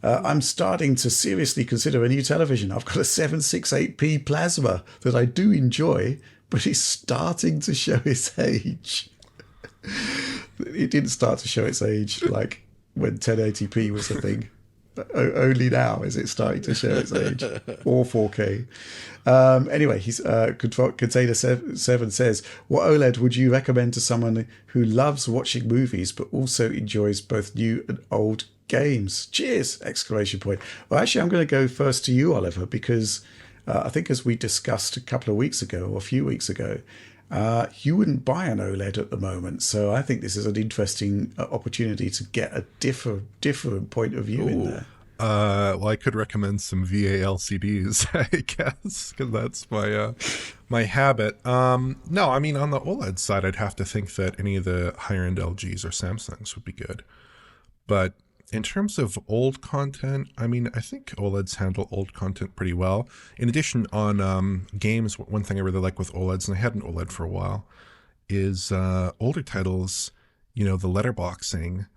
I'm starting to seriously consider a new television. I've got a 768p plasma that I do enjoy, but it's starting to show its age. It didn't start to show its age like when 1080p was a thing. Only now is it starting to show its age, or 4K. Anyway, Container 7 says, what OLED would you recommend to someone who loves watching movies but also enjoys both new and old games? Cheers! Exclamation point. Well, actually, I'm going to go first to you, Oliver, because I think as we discussed a couple of weeks ago or a few weeks ago, you wouldn't buy an OLED at the moment. So I think this is an interesting opportunity to get a different point of view in there. Well, I could recommend some VA LCDs, I guess, because that's my habit. No, I mean, on the OLED side, I'd have to think that any of the higher-end LGs or Samsungs would be good. But in terms of old content, I mean, I think OLEDs handle old content pretty well. In addition, on games, one thing I really like with OLEDs, and I had an OLED for a while, is older titles, the letterboxing.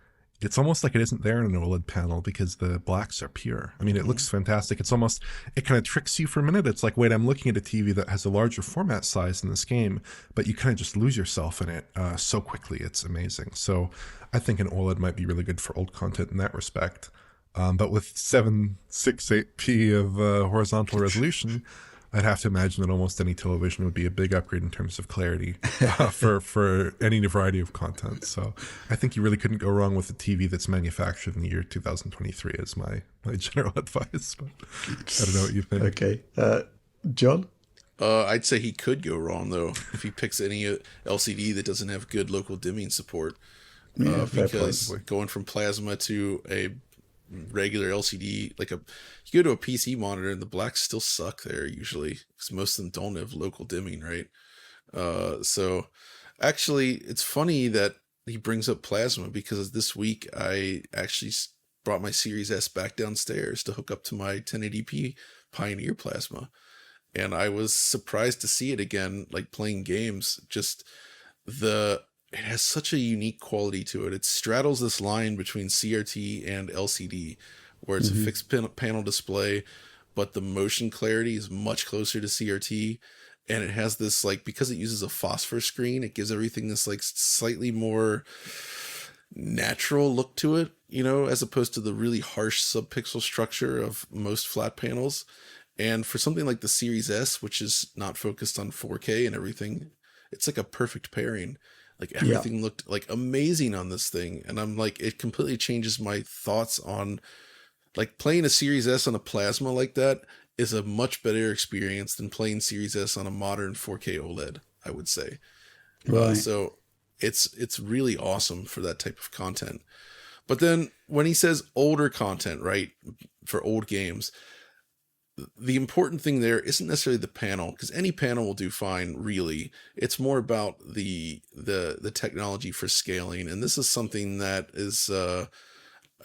It's almost like it isn't there in an OLED panel because the blacks are pure. I mean, it looks fantastic. It kind of tricks you for a minute. It's like, wait, I'm looking at a TV that has a larger format size in this game, but you kind of just lose yourself in it so quickly. It's amazing. So I think an OLED might be really good for old content in that respect. But with 768p of horizontal resolution, I'd have to imagine that almost any television would be a big upgrade in terms of clarity for any variety of content. So I think you really couldn't go wrong with a TV that's manufactured in the year 2023 is my general advice. But I don't know what you think. Okay. John? I'd say he could go wrong, though, if he picks any LCD that doesn't have good local dimming support. Because going from plasma to a regular LCD, you go to a PC monitor and the blacks still suck there usually because most of them don't have local dimming, right? So actually, it's funny that he brings up plasma because this week I actually brought my Series S back downstairs to hook up to my 1080p Pioneer plasma, and I was surprised to see it again, like playing games. It has such a unique quality to it. It straddles this line between CRT and LCD, where it's a fixed panel display, but the motion clarity is much closer to CRT. And it has this, because it uses a phosphor screen, it gives everything this, slightly more natural look to it, as opposed to the really harsh subpixel structure of most flat panels. And for something like the Series S, which is not focused on 4K and everything, it's like a perfect pairing. Everything looked amazing on this thing. And I'm it completely changes my thoughts on playing a Series S on a plasma like that is a much better experience than playing Series S on a modern 4K OLED, I would say. Right. So it's really awesome for that type of content. But then when he says older content, right, for old games, the important thing there isn't necessarily the panel, because any panel will do fine, really. It's more about the technology for scaling. And this is something that is,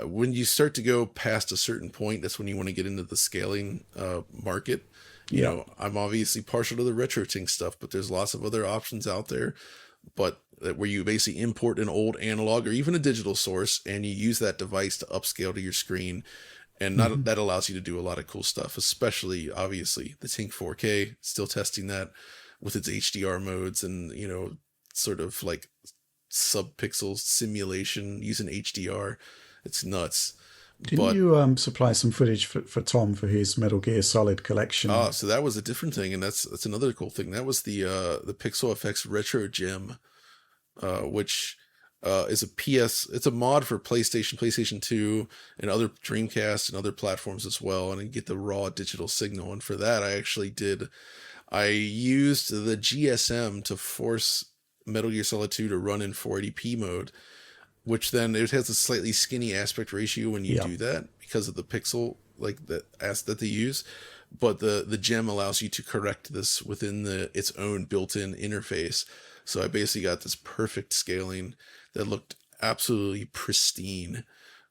when you start to go past a certain point, that's when you want to get into the scaling market. I'm obviously partial to the RetroTink stuff, but there's lots of other options out there. But where you basically import an old analog or even a digital source, and you use that device to upscale to your screen. And that allows you to do a lot of cool stuff, especially, obviously, the Tink 4K, still testing that with its HDR modes and, sort of sub-pixel simulation using HDR. It's nuts. Didn't you supply some footage for Tom for his Metal Gear Solid collection? So that was a different thing, and that's another cool thing. That was the Pixel FX Retro Gem, which... is it's a mod for PlayStation 2, and other Dreamcast and other platforms as well, and you get the raw digital signal. And for that, I used the GSM to force Metal Gear Solid 2 to run in 480p mode, which then it has a slightly skinny aspect ratio when you do that because of the pixel that they use. But the gem allows you to correct this within its own built-in interface. So I basically got this perfect scaling that looked absolutely pristine,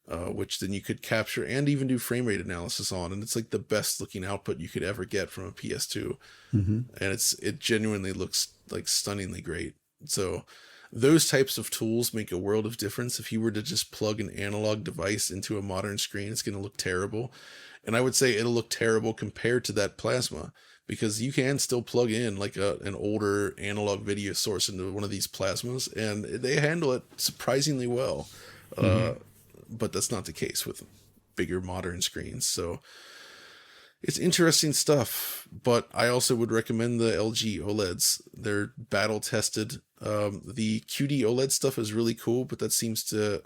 which then you could capture and even do frame rate analysis on. And it's the best looking output you could ever get from a PS2. And it genuinely looks stunningly great. So those types of tools make a world of difference. If you were to just plug an analog device into a modern screen, it's going to look terrible. And I would say it'll look terrible compared to that plasma, because you can still plug in like an older analog video source into one of these plasmas, and they handle it surprisingly well. But that's not the case with bigger modern screens. So it's interesting stuff, but I also would recommend the LG OLEDs. They're battle tested. The QD OLED stuff is really cool, but that seems to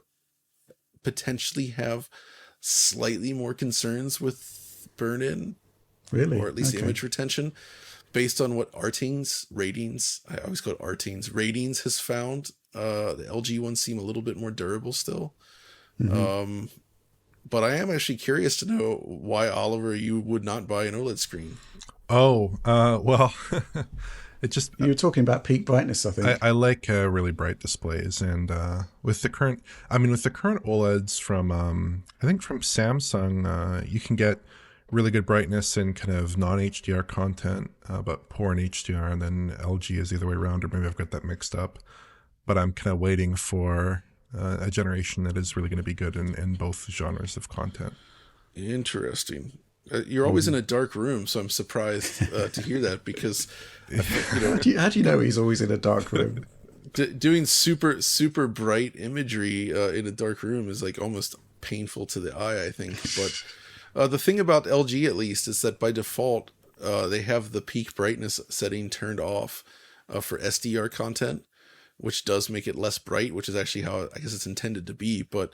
potentially have slightly more concerns with burn-in. Really? Or at least image retention, based on what ratings, I always call it Artings, ratings has found. The LG ones seem a little bit more durable still. But I am actually curious to know why, Oliver, you would not buy an OLED screen. Oh, well, it just... You were talking about peak brightness, I think. I like really bright displays, and with the current OLEDs from, I think from Samsung, you can get really good brightness and kind of non-HDR content, but poor in HDR, and then LG is the other way around, or maybe I've got that mixed up. But I'm kind of waiting for a generation that is really going to be good in both genres of content. Interesting. You're always in a dark room, so I'm surprised to hear that, because how do you know he's always in a dark room? Doing super bright imagery in a dark room is like almost painful to the eye, I think. But the thing about LG, at least, is that by default they have the peak brightness setting turned off for SDR content, which does make it less bright, which is actually how I guess it's intended to be. But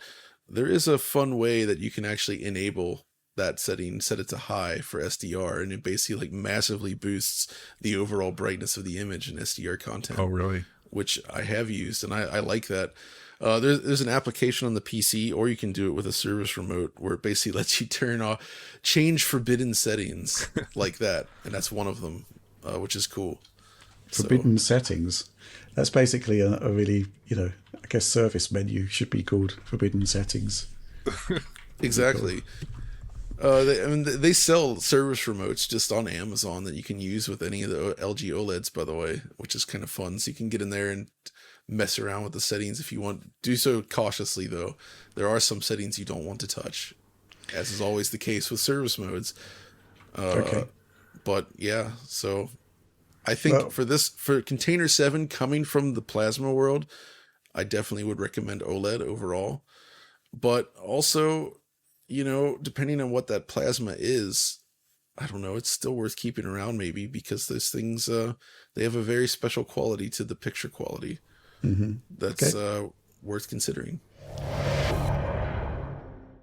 there is a fun way that you can actually enable that setting, set it to high for SDR, and it basically like massively boosts the overall brightness of the image in SDR content. Oh, really? Which I have used, and I like that. There's an application on the PC, or you can do it with a service remote, where it basically lets you change forbidden settings like that, and that's one of them, which is cool. Forbidden settings. That's basically a really, I guess service menu should be called forbidden settings. Exactly. They sell service remotes just on Amazon that you can use with any of the LG OLEDs, by the way, which is kind of fun. So you can get in there and mess around with the settings if you want. Do so cautiously, though. There are some settings you don't want to touch, as is always the case with service modes. But yeah, so I think for Container 7 coming from the Plasma world, I definitely would recommend OLED overall. But also, depending on what that Plasma is, I don't know, it's still worth keeping around maybe, because those things, they have a very special quality to the picture quality. That's worth considering.